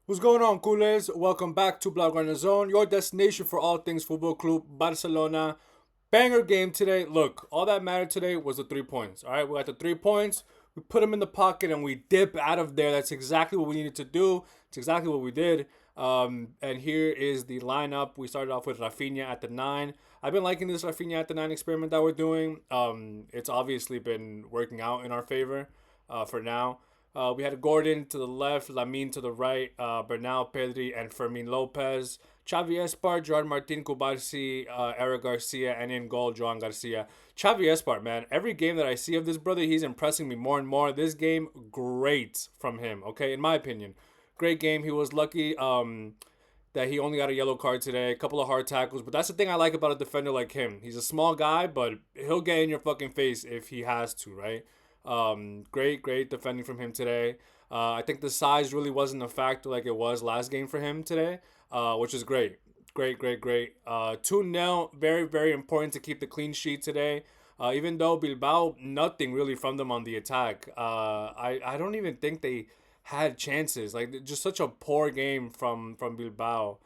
What's going on, coolers? Welcome back to Blaugrana Zone, your destination for all things Football Club Barcelona. Banger game today. Look, all that mattered today was the 3 points. All right, we got the 3 points. We put them in the pocket and we dip out of there. That's exactly what we needed to do. It's exactly what we did. And here is the lineup. We started off with Rafinha at the 9. I've been liking this Rafinha at the 9 experiment that we're doing. It's obviously been working out in our favor for now. We had Gordon to the left, Lamine to the right, Bernal, Pedri, and Fermin Lopez. Xavi Espar, Gerard Martin, Kubarsi, Eric Garcia, and in goal, Joan Garcia. Xavi Espar, man, every game that I see of this brother, he's impressing me more and more. This game, great from him, okay, in my opinion. Great game. He was lucky that he only got a yellow card today, a couple of hard tackles, but that's the thing I like about a defender like him. He's a small guy, but he'll get in your fucking face if he has to, right? Great defending from him today. I think the size really wasn't a factor like it was last game for him today, which is great. Great. 2-0, very important to keep the clean sheet today. Even though Bilbao, nothing really from them on the attack. I don't even think they had chances. Like, just such a poor game from Bilbao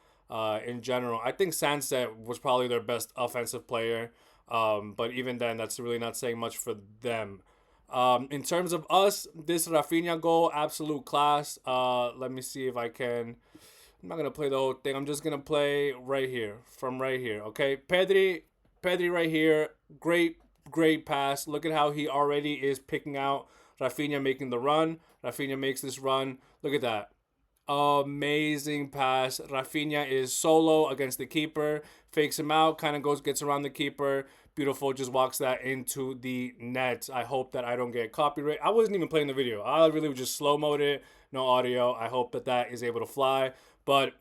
in general. I think Sanset was probably their best offensive player. But even then, that's really not saying much for them. In terms of us, this Rafinha goal, absolute class. Let me see if I can. I'm not gonna play the whole thing. I'm just gonna play right here, from right here. Okay, Pedri right here. Great pass. Look at how he already is picking out Rafinha making the run. Rafinha makes this run. Look at that. Amazing pass. Rafinha is solo against the keeper, fakes him out, kind of gets around the keeper. Beautiful, just walks that into the net. I hope that I don't get copyright. I wasn't even playing the video. I really just slow mode it, no audio. I hope that that is able to fly. But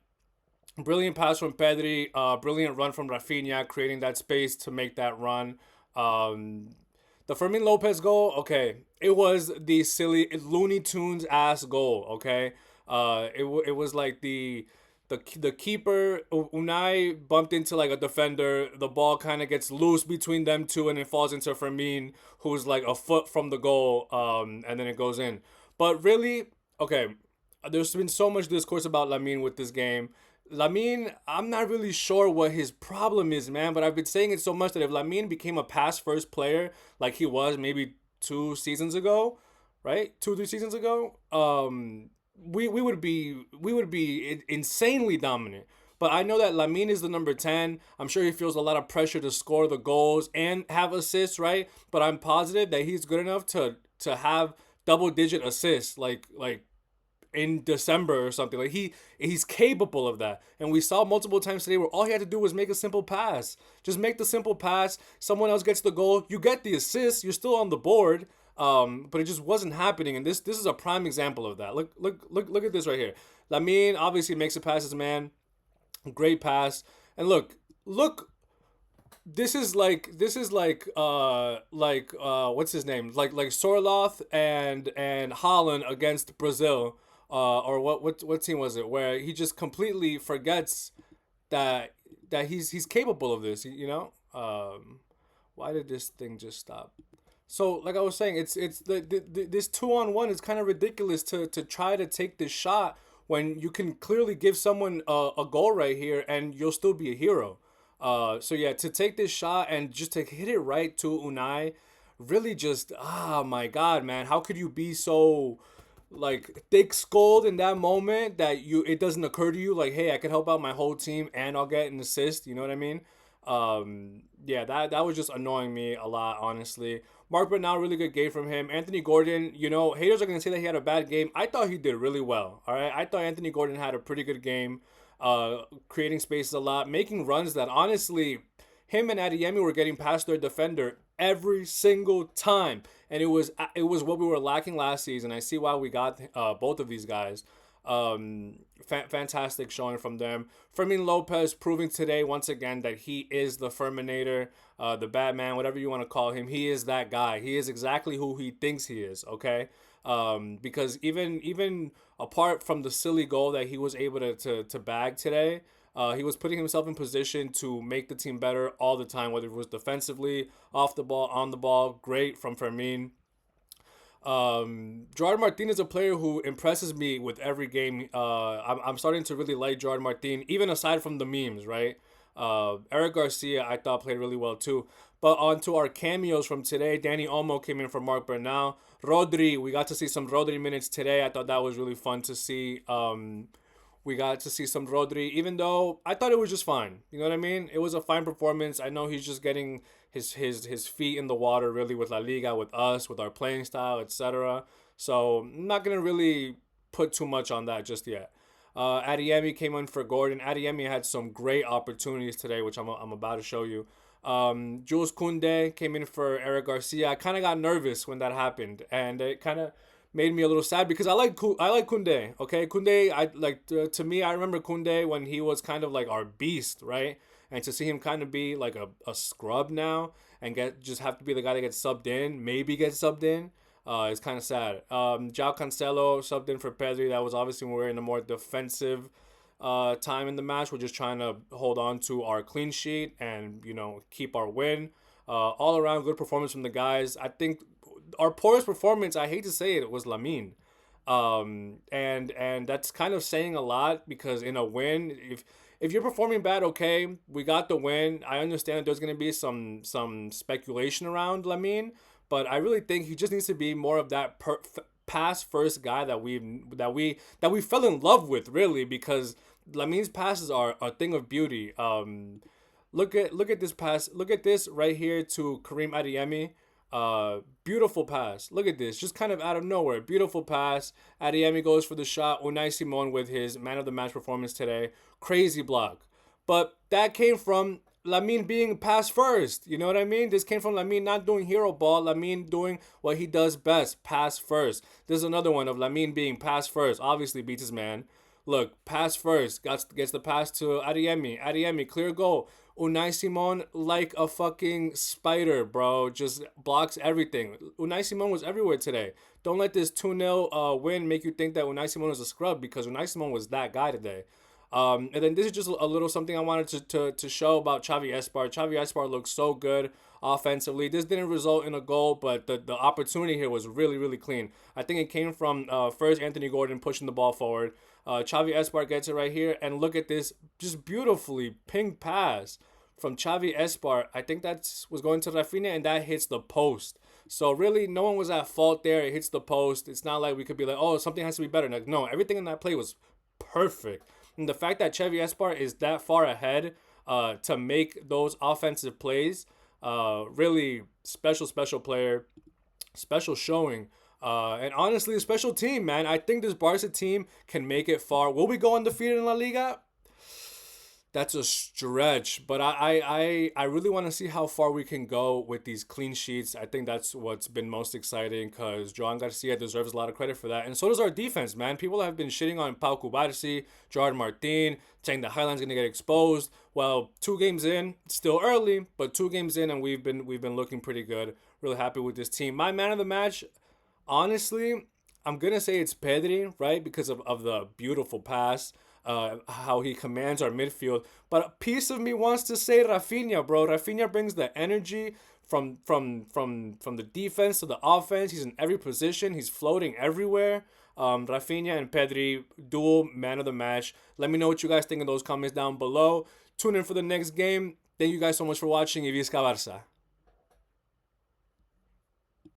brilliant pass from Pedri, brilliant run from Rafinha, creating that space to make that run. Um, the Fermin Lopez goal, okay, it was the silly Looney Tunes ass goal. Okay, it was like the keeper Unai bumped into like a defender. The ball kind of gets loose between them two, and it falls into Fermin, who's like a foot from the goal. And then it goes in. But really, okay, there's been so much discourse about Lamine with this game. Lamine, I'm not really sure what his problem is, man, but I've been saying it so much that if Lamine became a pass first player like he was maybe 2 seasons ago, right? 2, 3 seasons ago, we would be insanely dominant. But I know that Lamine is the number 10. I'm sure he feels a lot of pressure to score the goals and have assists, right? But I'm positive that he's good enough to have double digit assists like in December or something. Like he's capable of that. And we saw multiple times today where all he had to do was make a simple pass. Just make the simple pass. Someone else gets the goal. You get the assist. You're still on the board. But it just wasn't happening. And this is a prime example of that. Look at this right here. Lamine obviously makes the passes, man. Great pass. And look, this is like what's his name, like Sorloth and Holland against Brazil, or what team was it where he just completely forgets that he's capable of this, you know. Why did this thing just stop? So like I was saying, it's this 2-on-1 is kind of ridiculous to try to take this shot when you can clearly give someone a goal right here and you'll still be a hero. So yeah, to take this shot and just to hit it right to Unai, really just my god, man, how could you be so like thick skulled in that moment that it doesn't occur to you like, hey, I could help out my whole team and I'll get an assist. You know what I mean? Yeah, that was just annoying me a lot, honestly. Mark Bernal, really good game from him. Anthony Gordon, you know, haters are gonna say that he had a bad game. I thought he did really well. All right, I thought Anthony Gordon had a pretty good game, creating spaces a lot, making runs that honestly, him and Adeyemi were getting past their defender every single time, and it was what we were lacking last season. I see why we got both of these guys. Fantastic showing from them. Fermin Lopez proving today once again that he is the Ferminator, the Batman, whatever you want to call him. He is that guy. He is exactly who he thinks he is. Okay, because even apart from the silly goal that he was able to bag today, he was putting himself in position to make the team better all the time, whether it was defensively, off the ball, on the ball. Great from Fermin. Gerard Martin is a player who impresses me with every game. I'm starting to really like Gerard Martin, even aside from the memes, right? Eric Garcia, I thought played really well too. But on to our cameos from today. Danny Olmo came in for Mark Bernal. Rodri, we got to see some Rodri minutes today. I thought that was really fun to see. We got to see some Rodri, even though I thought it was just fine. You know what I mean? It was a fine performance. I know he's just getting his feet in the water really with La Liga, with us, with our playing style, etc. So I'm not gonna really put too much on that just yet. Adeyemi came in for Gordon. Adeyemi had some great opportunities today, which I'm about to show you. Jules Koundé came in for Eric Garcia. I kind of got nervous when that happened, and it kind of made me a little sad because I like Koundé. Okay, Koundé. I like to me. I remember Koundé when he was kind of like our beast, right? And to see him kind of be like a scrub now and get just have to be the guy that gets subbed in, maybe gets subbed in. It's kind of sad. João Cancelo subbed in for Pedri. That was obviously when we were in a more defensive time in the match. We're just trying to hold on to our clean sheet and keep our win. All around good performance from the guys. I think our poorest performance, I hate to say it, was Lamine. And that's kind of saying a lot because in a win, if you're performing bad, okay, we got the win. I understand that there's gonna be some speculation around Lamine, but I really think he just needs to be more of that pass first guy that we fell in love with, really, because Lamine's passes are a thing of beauty. Look at this pass. Look at this right here to Karim Adeyemi. Beautiful pass. Look at this. Just kind of out of nowhere. Beautiful pass. Adeyemi goes for the shot. Unai Simon with his man of the match performance today. Crazy block. But that came from Lamine being pass first. You know what I mean? This came from Lamine not doing hero ball. Lamine doing what he does best. Pass first. This is another one of Lamine being pass first. Obviously beats his man. Look, pass first. Gets the pass to Adeyemi. Adeyemi, clear goal. Unai Simon like a fucking spider, bro. Just blocks everything. Unai Simon was everywhere today. Don't let this 2-0 win make you think that Unai Simon is a scrub, because Unai Simon was that guy today. And then this is just a little something I wanted to show about Xavi Esparza. Xavi Esparza looks so good offensively. This didn't result in a goal, but the opportunity here was really, really clean. I think it came from first Anthony Gordon pushing the ball forward. Xavi Esparza gets it right here, and look at this, just beautifully ping pass from Xavi Esparza. I think that was going to Rafinha, and that hits the post. So really, no one was at fault there. It hits the post. It's not like we could be like, oh, something has to be better. Like, no, everything in that play was perfect. And the fact that Xavi Esparza is that far ahead to make those offensive plays, really special player, special showing. And honestly, a special team, man. I think this Barca team can make it far. Will we go undefeated in La Liga? That's a stretch, but I really want to see how far we can go with these clean sheets. I think that's what's been most exciting, because Joan Garcia deserves a lot of credit for that. And so does our defense, man. People have been shitting on Pau Cubarsí, Gerard Martin, saying the Highland's going to get exposed. Well, 2 games in, still early, but 2 games in, and we've been looking pretty good. Really happy with this team. My man of the match, honestly, I'm going to say it's Pedri, right? Because of the beautiful pass. How he commands our midfield. But a piece of me wants to say Rafinha, bro. Rafinha brings the energy from the defense to the offense. He's in every position. He's floating everywhere. Rafinha and Pedri, dual man of the match. Let me know what you guys think in those comments down below. Tune in for the next game. Thank you guys so much for watching. Y Visca Barça.